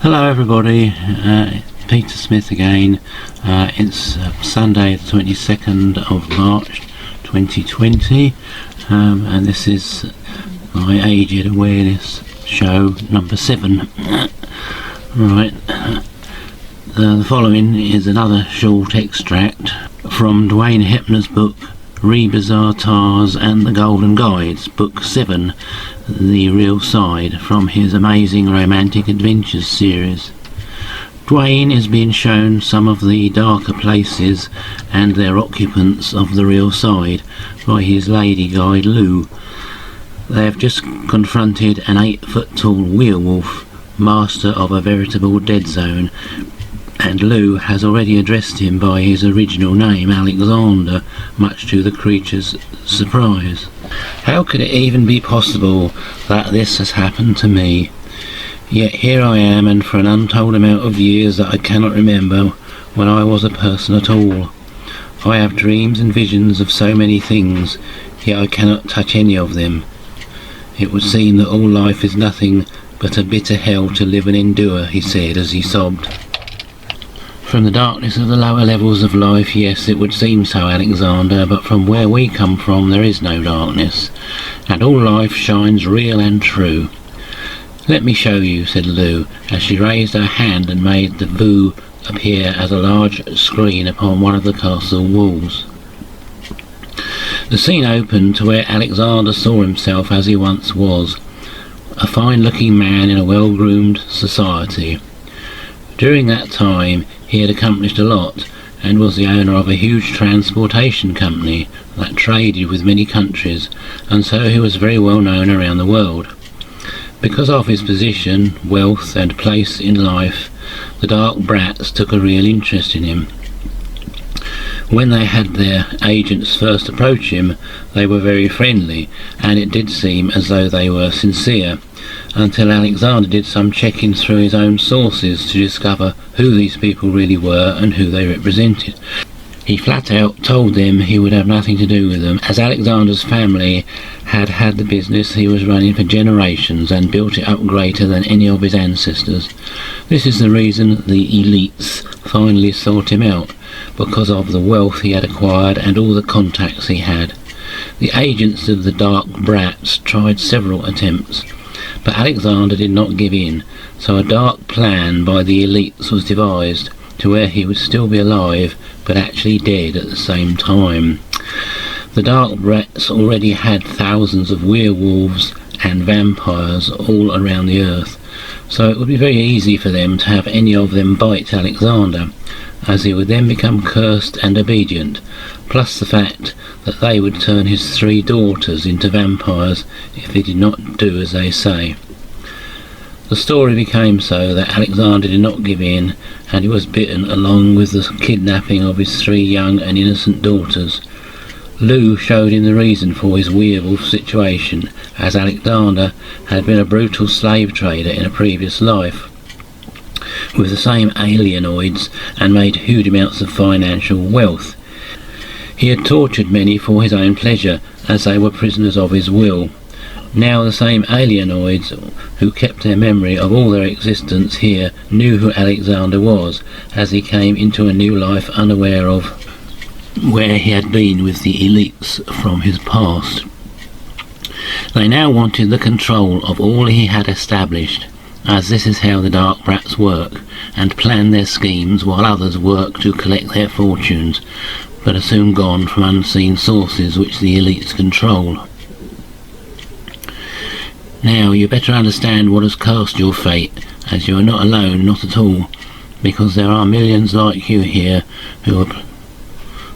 Hello everybody, Peter Smith again. It's Sunday the 22nd of March 2020 and this is my aged awareness show number 7. Right, the following is another short extract from Duane Hepner's book Rebizarre Tars and the Golden Guides, Book 7, The Real Side, from his Amazing Romantic Adventures series. Duane is being shown some of the darker places and their occupants of the real side by his lady guide Lou. They have just confronted an 8-foot tall werewolf, master of a veritable dead zone, and Lou has already addressed him by his original name, Alexander, much to the creature's surprise. How could it even be possible that this has happened to me? Yet here I am, and for an untold amount of years that I cannot remember when I was a person at all. I have dreams and visions of so many things, yet I cannot touch any of them. It would seem that all life is nothing but a bitter hell to live and endure, he said as he sobbed. From the darkness of the lower levels of life, yes, it would seem so, Alexander, but from where we come from there is no darkness, and all life shines real and true. Let me show you, said Lou, as she raised her hand and made the boo appear as a large screen upon one of the castle walls. The scene opened to where Alexander saw himself as he once was, a fine-looking man in a well-groomed society. During that time he had accomplished a lot, and was the owner of a huge transportation company that traded with many countries, and so he was very well known around the world. Because of his position, wealth and place in life, the dark brats took a real interest in him. When they had their agents first approach him, they were very friendly, and it did seem as though they were sincere, until Alexander did some checking through his own sources to discover who these people really were and who they represented. He flat out told them he would have nothing to do with them, as Alexander's family had had the business he was running for generations and built it up greater than any of his ancestors. This is the reason the elites finally sought him out, because of the wealth he had acquired and all the contacts he had. The agents of the dark brats tried several attempts, but Alexander did not give in, so a dark plan by the elites was devised to where he would still be alive but actually dead at the same time. The dark brats already had thousands of werewolves and vampires all around the earth, so it would be very easy for them to have any of them bite Alexander, as he would then become cursed and obedient, plus the fact that they would turn his 3 daughters into vampires if he did not do as they say. The story became so that Alexander did not give in, and he was bitten along with the kidnapping of his 3 young and innocent daughters. Lou showed him the reason for his werewolf situation, as Alexander had been a brutal slave trader in a previous life with the same alienoids and made huge amounts of financial wealth. He had tortured many for his own pleasure, as they were prisoners of his will. Now the same alienoids, who kept their memory of all their existence here, knew who Alexander was, as he came into a new life unaware of where he had been with the elites from his past. They now wanted the control of all he had established, as this is how the dark brats work, and plan their schemes while others work to collect their fortunes, but are soon gone from unseen sources which the elites control. Now you better understand what has cast your fate, as you are not alone, not at all, because there are millions like you here who are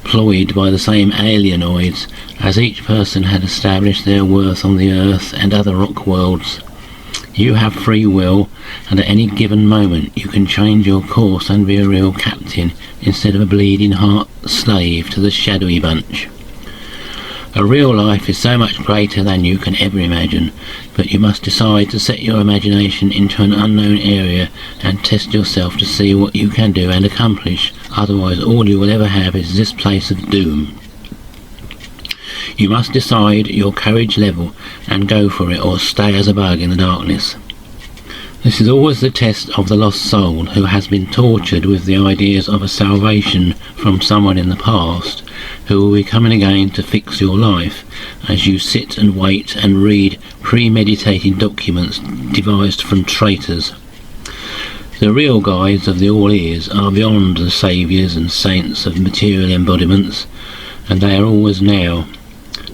employed by the same alienoids, as each person had established their worth on the earth and other rock worlds. You have free will, and at any given moment you can change your course and be a real captain instead of a bleeding heart slave to the shadowy bunch. A real life is so much greater than you can ever imagine, but you must decide to set your imagination into an unknown area and test yourself to see what you can do and accomplish, otherwise all you will ever have is this place of doom. You must decide your courage level and go for it, or stay as a bug in the darkness. This is always the test of the lost soul who has been tortured with the ideas of a salvation from someone in the past, who will be coming again to fix your life as you sit and wait and read premeditated documents devised from traitors. The real guides of the all-ears are beyond the saviours and saints of material embodiments, and they are always now.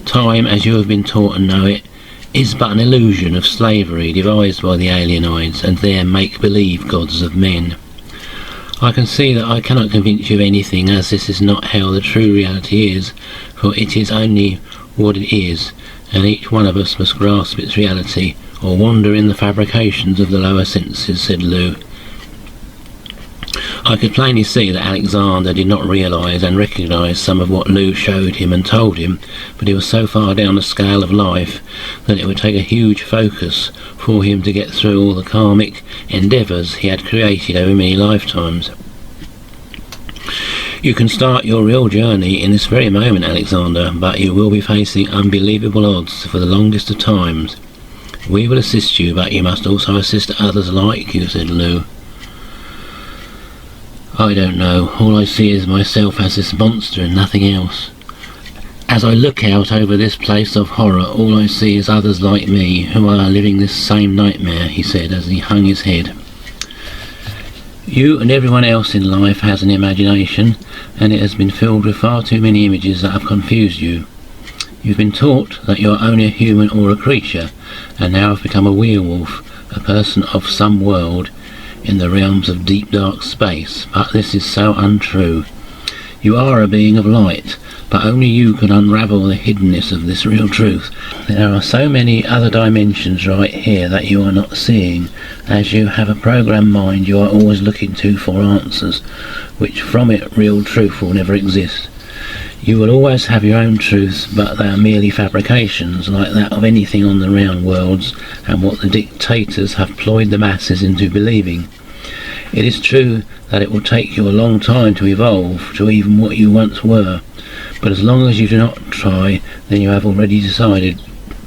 Time, as you have been taught and know it, is but an illusion of slavery devised by the alienoids and their make-believe gods of men. I can see that I cannot convince you of anything, as this is not how the true reality is, for it is only what it is, and each one of us must grasp its reality, or wander in the fabrications of the lower senses, said Lou. I could plainly see that Alexander did not realise and recognise some of what Lou showed him and told him, but he was so far down the scale of life that it would take a huge focus for him to get through all the karmic endeavours he had created over many lifetimes. You can start your real journey in this very moment, Alexander, but you will be facing unbelievable odds for the longest of times. We will assist you, but you must also assist others like you, said Lou. I don't know. All I see is myself as this monster and nothing else. As I look out over this place of horror, all I see is others like me who are living this same nightmare, he said as he hung his head. You and everyone else in life has an imagination, and it has been filled with far too many images that have confused you. You've been taught that you are only a human or a creature, and now have become a werewolf, a person of some world, in the realms of deep dark space, but this is so untrue. You are a being of light, but only you can unravel the hiddenness of this real truth. There are so many other dimensions right here that you are not seeing. As you have a programmed mind, you are always looking to for answers, which from it real truth will never exist. You will always have your own truths, but they are merely fabrications, like that of anything on the round worlds, and what the dictators have ployed the masses into believing. It is true that it will take you a long time to evolve to even what you once were, but as long as you do not try, then you have already decided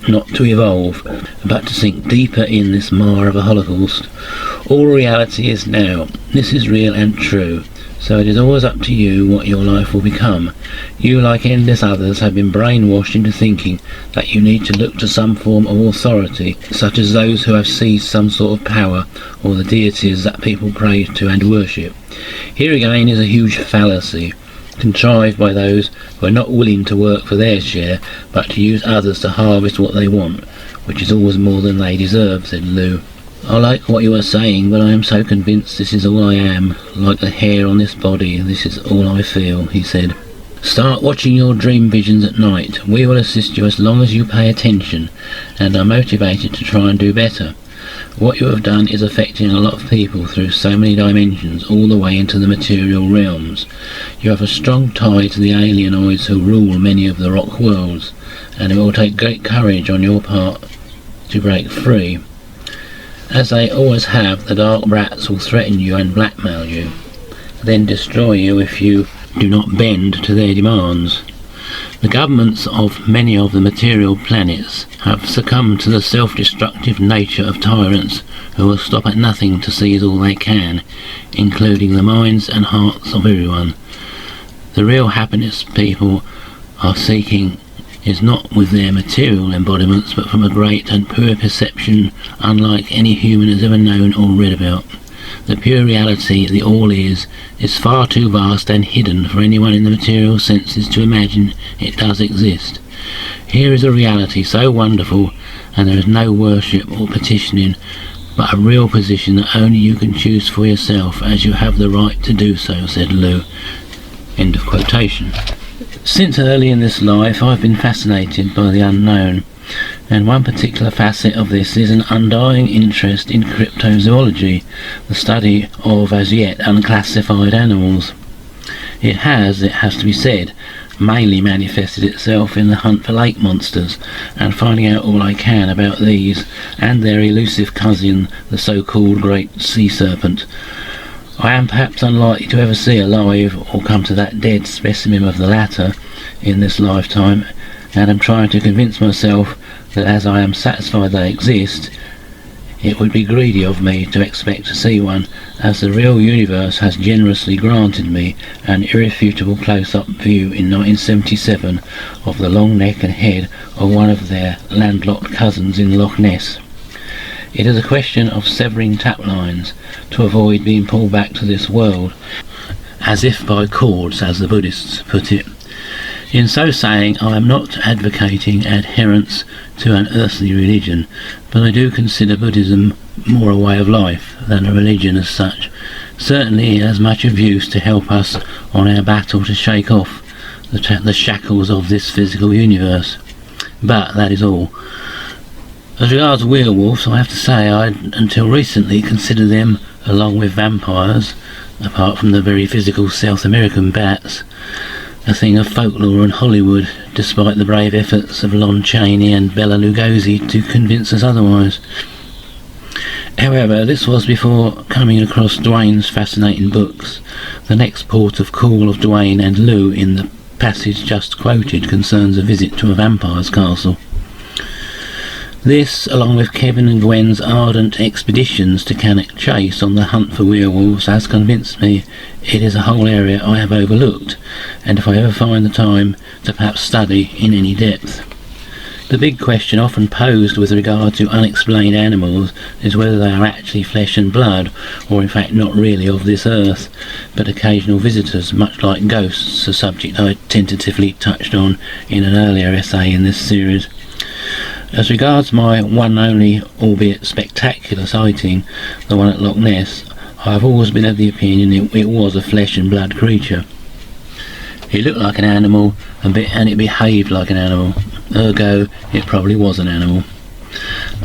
not to evolve, but to sink deeper in this mire of a holocaust. All reality is now. This is real and true. So it is always up to you what your life will become. You, like endless others, have been brainwashed into thinking that you need to look to some form of authority, such as those who have seized some sort of power, or the deities that people pray to and worship. Here again is a huge fallacy, contrived by those who are not willing to work for their share, but to use others to harvest what they want, which is always more than they deserve, said Lou. I like what you are saying, but I am so convinced this is all I am, like the hair on this body, this is all I feel, he said. Start watching your dream visions at night. We will assist you as long as you pay attention, and are motivated to try and do better. What you have done is affecting a lot of people through so many dimensions, all the way into the material realms. You have a strong tie to the alienoids who rule many of the rock worlds, and it will take great courage on your part to break free. As they always have, the dark brats will threaten you and blackmail you, then destroy you if you do not bend to their demands. The governments of many of the material planets have succumbed to the self-destructive nature of tyrants who will stop at nothing to seize all they can, including the minds and hearts of everyone. The real happiness people are seeking is not with their material embodiments, but from a great and pure perception unlike any human has ever known or read about. The pure reality, the all is far too vast and hidden for anyone in the material senses to imagine it does exist. Here is a reality so wonderful, and there is no worship or petitioning, but a real position that only you can choose for yourself, as you have the right to do so, said Lou. End of quotation. Since early in this life I've been fascinated by the unknown, and one particular facet of this is an undying interest in cryptozoology, the study of as yet unclassified animals. It has to be said, mainly manifested itself in the hunt for lake monsters, and finding out all I can about these and their elusive cousin, the so-called great sea serpent. I am perhaps unlikely to ever see alive or come to that dead specimen of the latter in this lifetime, and am trying to convince myself that as I am satisfied they exist, it would be greedy of me to expect to see one, as the real universe has generously granted me an irrefutable close-up view in 1977 of the long neck and head of one of their landlocked cousins in Loch Ness. It is a question of severing tap lines to avoid being pulled back to this world, as if by cords, as the Buddhists put it. In so saying, I am not advocating adherence to an earthly religion, but I do consider Buddhism more a way of life than a religion as such. Certainly it has much of use to help us on our battle to shake off the shackles of this physical universe. But that is all. As regards werewolves, I have to say I until recently considered them, along with vampires, apart from the very physical South American bats, a thing of folklore and Hollywood, despite the brave efforts of Lon Chaney and Bela Lugosi to convince us otherwise. However, this was before coming across Duane's fascinating books. The next port of call of Duane and Lou in the passage just quoted concerns a visit to a vampire's castle. This, along with Kevin and Gwen's ardent expeditions to Cannok Chase on the hunt for werewolves, has convinced me it is a whole area I have overlooked, and if I ever find the time to perhaps study in any depth. The big question often posed with regard to unexplained animals is whether they are actually flesh and blood, or in fact not really of this earth, but occasional visitors, much like ghosts, a subject I tentatively touched on in an earlier essay in this series. As regards my one and only, albeit spectacular sighting, the one at Loch Ness, I have always been of the opinion it was a flesh and blood creature. It looked like an animal, and it behaved like an animal, ergo it probably was an animal.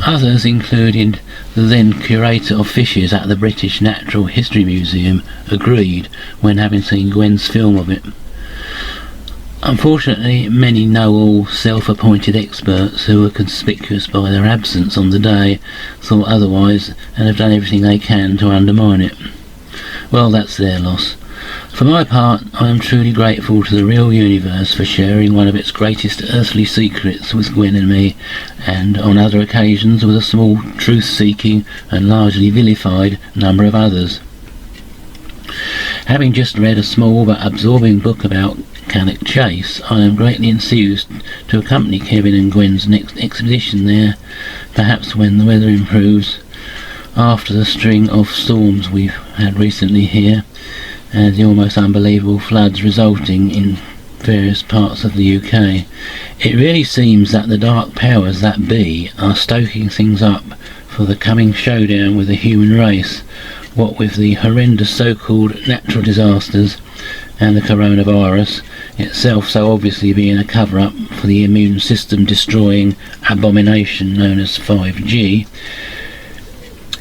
Others, including the then curator of fishes at the British Natural History Museum, agreed when having seen Gwen's film of it. Unfortunately, many know-all self-appointed experts who were conspicuous by their absence on the day thought otherwise and have done everything they can to undermine it. Well, that's their loss. For my part, I am truly grateful to the real universe for sharing one of its greatest earthly secrets with Gwen and me, and on other occasions with a small truth-seeking and largely vilified number of others. Having just read a small but absorbing book about Cannok Chase, I am greatly enthused to accompany Kevin and Gwen's next expedition there, perhaps when the weather improves, after the string of storms we've had recently here, and the almost unbelievable floods resulting in various parts of the UK. It really seems that the dark powers that be are stoking things up for the coming showdown with the human race, what with the horrendous so-called natural disasters and the coronavirus, itself so obviously being a cover-up for the immune system destroying abomination known as 5G.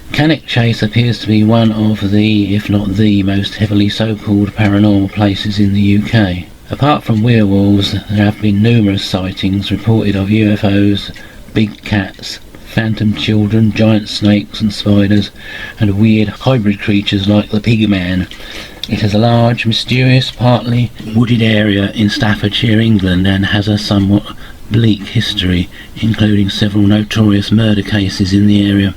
Cannok Chase appears to be one of the, if not the, most heavily so-called paranormal places in the UK. Apart from werewolves, there have been numerous sightings reported of UFOs, big cats, phantom children, giant snakes and spiders, and weird hybrid creatures like the pigman. It is a large, mysterious, partly wooded area in Staffordshire, England, and has a somewhat bleak history, including several notorious murder cases in the area.